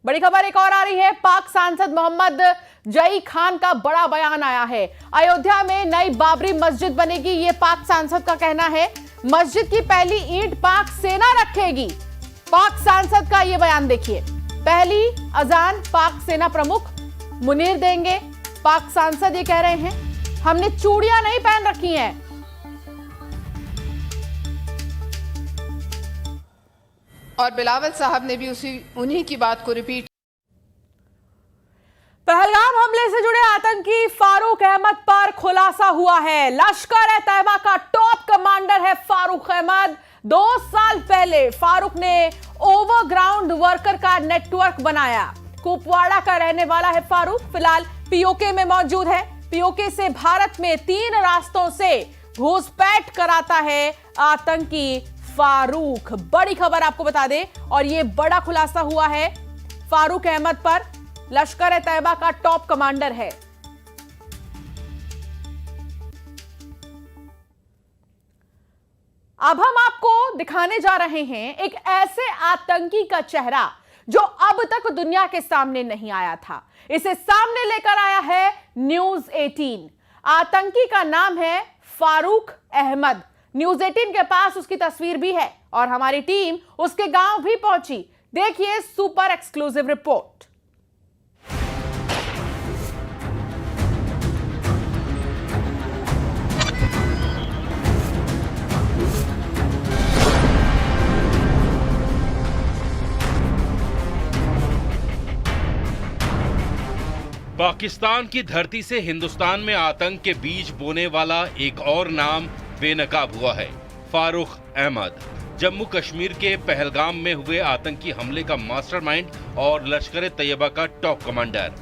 बड़ी खबर एक और आ रही है। पाक सांसद मोहम्मद जई खान का बड़ा बयान आया है। अयोध्या में नई बाबरी मस्जिद बनेगी, ये पाक सांसद का कहना है। मस्जिद की पहली ईंट पाक सेना रखेगी। पाक सांसद का ये बयान देखिए। पहली अजान पाक सेना प्रमुख मुनीर देंगे। पाक सांसद ये कह रहे हैं हमने चूड़ियां नहीं पहन रखी हैं। और बिलावल साहब ने भी उन्हीं की बात को रिपीट। पहलगाम हमले से जुड़े आतंकी फारूक अहमद पर खुलासा हुआ है। लश्कर-ए-तैयबा का टॉप कमांडर है फारूक अहमद। 2 साल पहले फारूक ने ओवरग्राउंड वर्कर का नेटवर्क बनाया। कुपवाड़ा का रहने वाला है फारूक। फिलहाल पीओके में मौजूद है। पीओके से भारत में 3 रास्तों से घुसपैठ कराता है आतंकी फारूक। बड़ी खबर आपको बता दें, और यह बड़ा खुलासा हुआ है फारूक अहमद पर। लश्कर-ए-तैयबा का टॉप कमांडर है। अब हम आपको दिखाने जा रहे हैं एक ऐसे आतंकी का चेहरा जो अब तक दुनिया के सामने नहीं आया था। इसे सामने लेकर आया है न्यूज 18। आतंकी का नाम है फारूक अहमद। न्यूज 18 के पास उसकी तस्वीर भी है और हमारी टीम उसके गांव भी पहुंची। देखिए सुपर एक्सक्लूसिव रिपोर्ट। पाकिस्तान की धरती से हिंदुस्तान में आतंक के बीज बोने वाला एक और नाम बेनकाब हुआ है, फारूक अहमद। जम्मू कश्मीर के पहलगाम में हुए आतंकी हमले का मास्टरमाइंड और लश्कर-ए-तैयबा का टॉप कमांडर।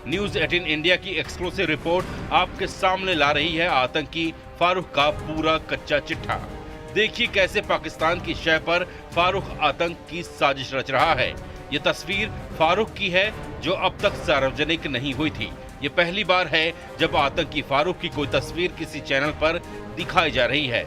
न्यूज 18 इंडिया की एक्सक्लूसिव रिपोर्ट आपके सामने ला रही है आतंकी फारूक का पूरा कच्चा चिट्ठा। देखिए कैसे पाकिस्तान की शय पर फारूक आतंक की साजिश रच रहा है। ये तस्वीर फारूक की है जो अब तक सार्वजनिक नहीं हुई थी। ये पहली बार है जब आतंकी फारूक की कोई तस्वीर किसी चैनल पर दिखाई जा रही है।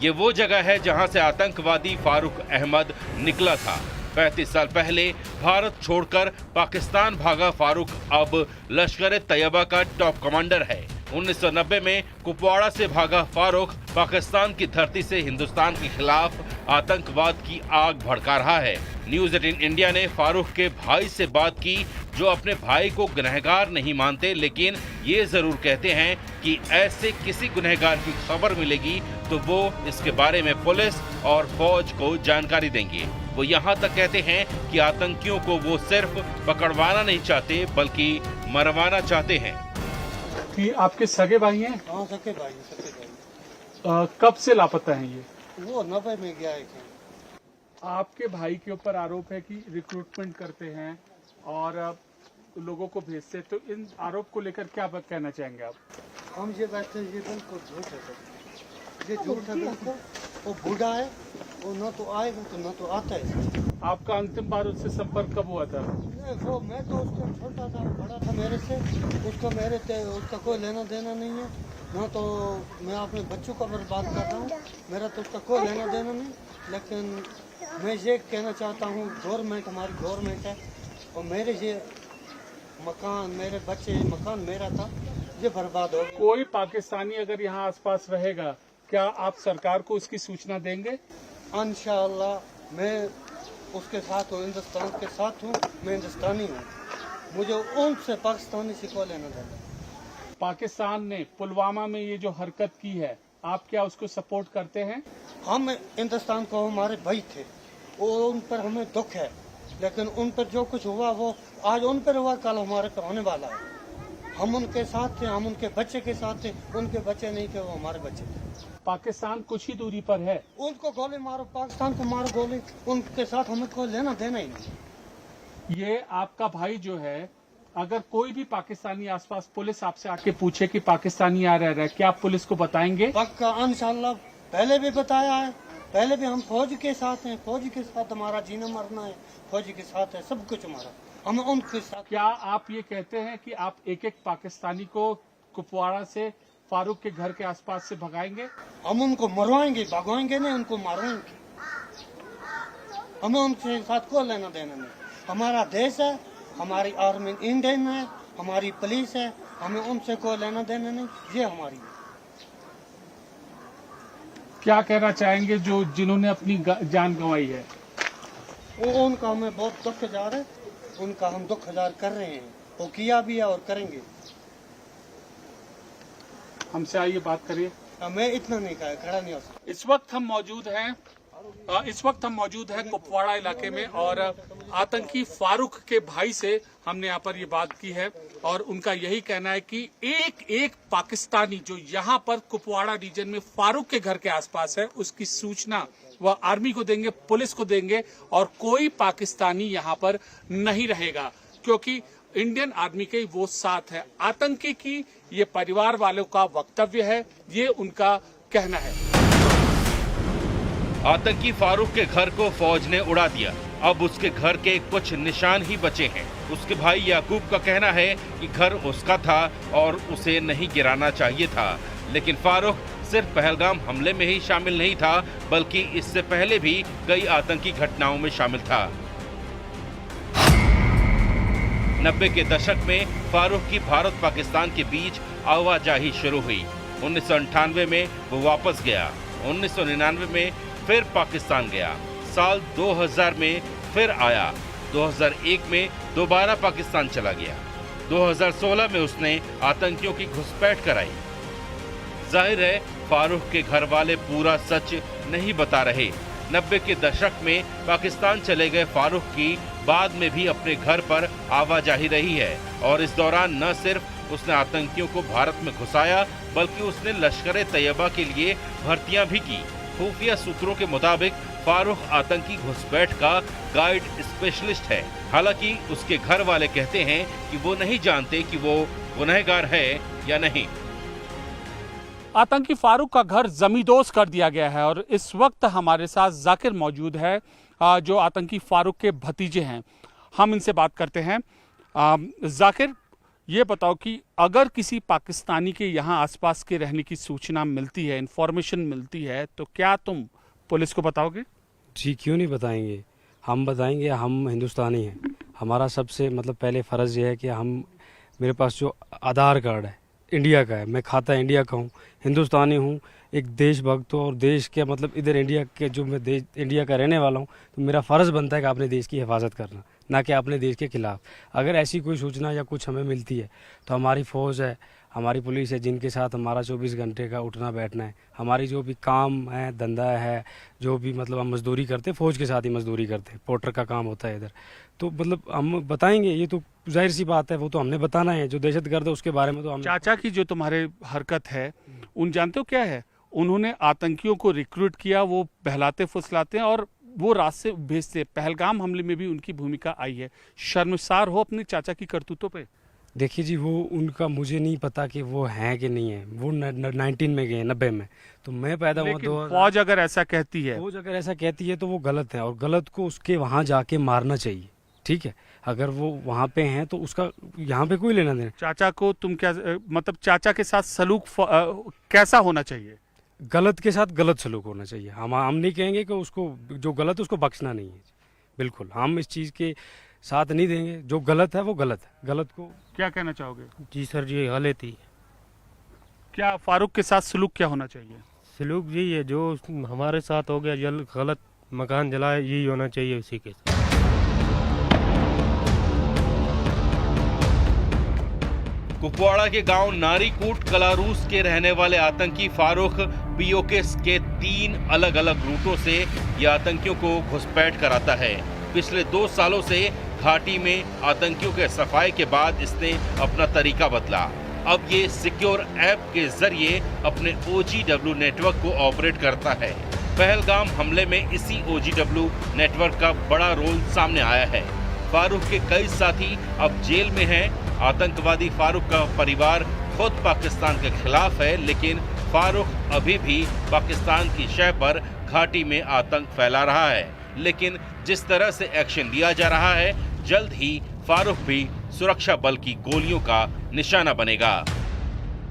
ये वो जगह है जहां से आतंकवादी फारूक अहमद निकला था। 35 साल पहले भारत छोड़कर पाकिस्तान भागा फारूक अब लश्कर-ए-तैयबा का टॉप कमांडर है। 1990 में कुपवाड़ा से भागा फारूक पाकिस्तान की धरती से हिंदुस्तान के खिलाफ आतंकवाद की आग भड़का रहा है। न्यूज 18 इंडिया ने फारूक के भाई से बात की, जो अपने भाई को गुनहगार नहीं मानते, लेकिन ये जरूर कहते हैं कि ऐसे किसी गुनहगार की खबर मिलेगी तो वो इसके बारे में पुलिस और फौज को जानकारी देंगे। वो यहाँ तक कहते हैं कि आतंकियों को वो सिर्फ पकड़वाना नहीं चाहते बल्कि मरवाना चाहते हैं। कि आपके सगे भाई हैं? हाँ, सगे भाई। कब से लापता हैं ये? वो 90 में गया है। आपके भाई के ऊपर आरोप है कि रिक्रूटमेंट करते हैं और लोगों को भेजते, तो इन आरोप को लेकर क्या कहना चाहेंगे आप? हम ये बैठे, ये बिल्कुल झूठ है सर। ये झूठ है बिल्कुल। वो बूढ़ा है, वो न तो आएगा तो न तो आता है। आपका अंतिम बार उससे संपर्क कब हुआ था? वो मैं तो उसको छोटा था, बड़ा था मेरे से। उसका कोई लेना देना नहीं है। न तो मैं अपने बच्चों का बर्बाद कर रहा हूँ, मेरा तो उसका कोई लेना देना नहीं। लेकिन मैं ये कहना चाहता हूँ, गवर्नमेंट हमारी गवर्नमेंट है और मेरे ये मकान, मेरे बच्चे, मकान मेरा था, ये बर्बाद हो। कोई पाकिस्तानी अगर यहाँ आसपास रहेगा, क्या आप सरकार को उसकी सूचना देंगे? इंशाअल्लाह मैं उसके साथ हूँ, हिंदुस्तान के साथ हूँ। मैं हिंदुस्तानी हूँ, मुझे उनसे पाकिस्तानी से कोई लेना देना। पाकिस्तान ने पुलवामा में ये जो हरकत की है, आप क्या उसको सपोर्ट करते हैं? हम हिंदुस्तान को हमारे भाई थे, वो उन पर हमें दुख है, लेकिन उन पर जो कुछ हुआ वो आज उन पर हुआ, कल हमारे पर होने वाला है। हम उनके साथ थे, हम उनके बच्चे के साथ थे। उनके बच्चे नहीं थे, वो हमारे बच्चे थे। पाकिस्तान कुछ ही दूरी पर है। उनको गोली मारो, पाकिस्तान को मारो गोली, उनके साथ हमें कोई लेना देना ही नहीं। ये आपका भाई जो है, अगर कोई भी पाकिस्तानी आसपास, पुलिस आपसे आके पूछे कि पाकिस्तानी आ रहा है, क्या आप पुलिस को बताएंगे? पक्का, इंशाल्लाह। पहले भी बताया है, पहले भी हम फौज के साथ हैं, फौज के साथ हमारा जीना मरना है, फौज के साथ है सब कुछ हमारा, हम उनके साथ। क्या आप ये कहते हैं कि आप एक एक पाकिस्तानी को कुपवाड़ा से फारूक के घर के आसपास से भगाएंगे? हम उनको मरवाएंगे, भगवाएंगे नहीं, उनको मारवाएंगे। हमें उनके साथ कोई लेना देना नहीं। हमारा देश है, हमारी आर्मी इंडियन है, हमारी पुलिस है, हमें उनसे कोई लेना देना नहीं। ये हमारी है। क्या कहना चाहेंगे जो जिन्होंने अपनी जान गंवाई है? उनका हमें बहुत दुख हजार है, उनका हम दुख हजार कर रहे हैं, वो किया भी है और करेंगे। हमसे आइए बात करिए। मैं इतना नहीं कहा, खड़ा नहीं हो सकता। इस वक्त हम मौजूद हैं कुपवाड़ा इलाके में और आतंकी फारूक के भाई से हमने यहाँ पर ये बात की है और उनका यही कहना है कि एक पाकिस्तानी जो यहाँ पर कुपवाड़ा रीजन में फारूक के घर के आसपास है, उसकी सूचना वह आर्मी को देंगे, पुलिस को देंगे और कोई पाकिस्तानी यहाँ पर नहीं रहेगा, क्योंकि इंडियन आर्मी के वो साथ है। आतंकी की ये परिवार वालों का वक्तव्य है, ये उनका कहना है। आतंकी फारूक के घर को फौज ने उड़ा दिया, अब उसके घर के कुछ निशान ही बचे हैं। उसके भाई याकूब का कहना है कि घर उसका था और उसे नहीं गिराना चाहिए था, लेकिन फारूक सिर्फ पहलगाम हमले में ही शामिल नहीं था, बल्कि इससे पहले भी कई आतंकी घटनाओं में शामिल था। 90 के दशक में फारूक की भारत पाकिस्तान के बीच आवाजाही शुरू हुई। 1998 में वो वापस गया, 1999 में फिर पाकिस्तान गया, साल 2000 में फिर आया, 2001 में दोबारा पाकिस्तान चला गया, 2016 में उसने आतंकियों की घुसपैठ कराई। जाहिर है फारूक के घर वाले पूरा सच नहीं बता रहे। 90 के दशक में पाकिस्तान चले गए फारूक की बाद में भी अपने घर पर आवाजाही रही है और इस दौरान न सिर्फ उसने आतंकियों को भारत में घुसाया, बल्कि उसने लश्कर तैयबा के लिए भर्तियां भी की। खुफिया सूत्रों के मुताबिक फारूक आतंकी घुसपैठ का गाइड स्पेशलिस्ट है। हालांकि उसके घर वाले कहते हैं कि वो नहीं जानते कि वो गुनहगार है या नहीं। आतंकी फारूक का घर जमींदोज कर दिया गया है और इस वक्त हमारे साथ जाकिर मौजूद है, जो आतंकी फारूक के भतीजे हैं। हम इनसे बात करते हैं। जाकिर, ये बताओ कि अगर किसी पाकिस्तानी के यहाँ आसपास के रहने की सूचना मिलती है, इंफॉर्मेशन मिलती है, तो क्या तुम पुलिस को बताओगे? जी क्यों नहीं बताएंगे, हम बताएंगे। हम हिंदुस्तानी हैं, हमारा सबसे पहले फ़र्ज़ ये है कि मेरे पास जो आधार कार्ड है इंडिया का है, मैं खाता इंडिया का हूँ, हिंदुस्तानी हूँ, एक देशभक्त हूँ और देश के इधर इंडिया के जो मैं इंडिया का रहने वाला हूँ, तो मेरा फ़र्ज़ बनता है कि अपने देश की हिफाजत करना, ना कि अपने देश के खिलाफ। अगर ऐसी कोई सूचना या कुछ हमें मिलती है तो हमारी फ़ौज है, हमारी पुलिस है, जिनके साथ हमारा 24 घंटे का उठना बैठना है। हमारी जो भी काम है, धंधा है, जो भी हम मजदूरी करते हैं, फ़ौज के साथ ही मजदूरी करते हैं, पोर्टर का काम होता है इधर। तो हम बताएंगे, ये तो जाहिर सी बात है, वो तो हमने बताना है। जो दहशतगर्द है उसके बारे में तो हम। चाचा की जो तुम्हारे हरकत है, उन जानते हो क्या है? उन्होंने आतंकियों को रिक्रूट किया, वो बहलाते फुसलाते हैं और वो रास्ते भेजते। पहलगाम हमले में भी उनकी भूमिका आई है। शर्मसार हो अपने चाचा की करतूतों पे? देखिए जी, वो उनका मुझे नहीं पता कि वो हैं कि नहीं है। वो 19 में गए, 90 में, तो मैं पैदा हुआ। फौज अगर ऐसा कहती है, फौज अगर ऐसा कहती है तो वो गलत है और गलत को उसके वहाँ जाके मारना चाहिए, ठीक है? अगर वो वहाँ पे हैं तो उसका यहाँ पे कोई लेना देना। चाचा को तुम क्या चाचा के साथ सलूक कैसा होना चाहिए? गलत के साथ गलत सलूक होना चाहिए। हम नहीं कहेंगे कि उसको जो गलत है उसको बख्शना नहीं है, बिल्कुल हम इस चीज़ के साथ नहीं देंगे। जो गलत है वो गलत है, गलत को। क्या कहना चाहोगे? जी सर जी, गलत ही। क्या फारूक के साथ सलूक क्या होना चाहिए? सलूक यही है जो हमारे साथ हो गया, गलत मकान जलाए, यही होना चाहिए उसी के साथ। कुपवाड़ा के गांव नारीकूट कलारूस के रहने वाले आतंकी फारूक पीओके के 3 अलग अलग रूटों से ये आतंकियों को घुसपैठ कराता है। पिछले 2 सालों से घाटी में आतंकियों के सफाई के बाद इसने अपना तरीका बदला। अब ये सिक्योर ऐप के जरिए अपने OGW नेटवर्क को ऑपरेट करता है। पहलगाम हमले में इसी OGW नेटवर्क का बड़ा रोल सामने आया है। फारूक के कई साथी अब जेल में हैं। आतंकवादी फारूक का परिवार खुद पाकिस्तान के खिलाफ है, लेकिन फारूक अभी भी पाकिस्तान की शह पर घाटी में आतंक फैला रहा है। लेकिन जिस तरह से एक्शन लिया जा रहा है, जल्द ही फारूक भी सुरक्षा बल की गोलियों का निशाना बनेगा।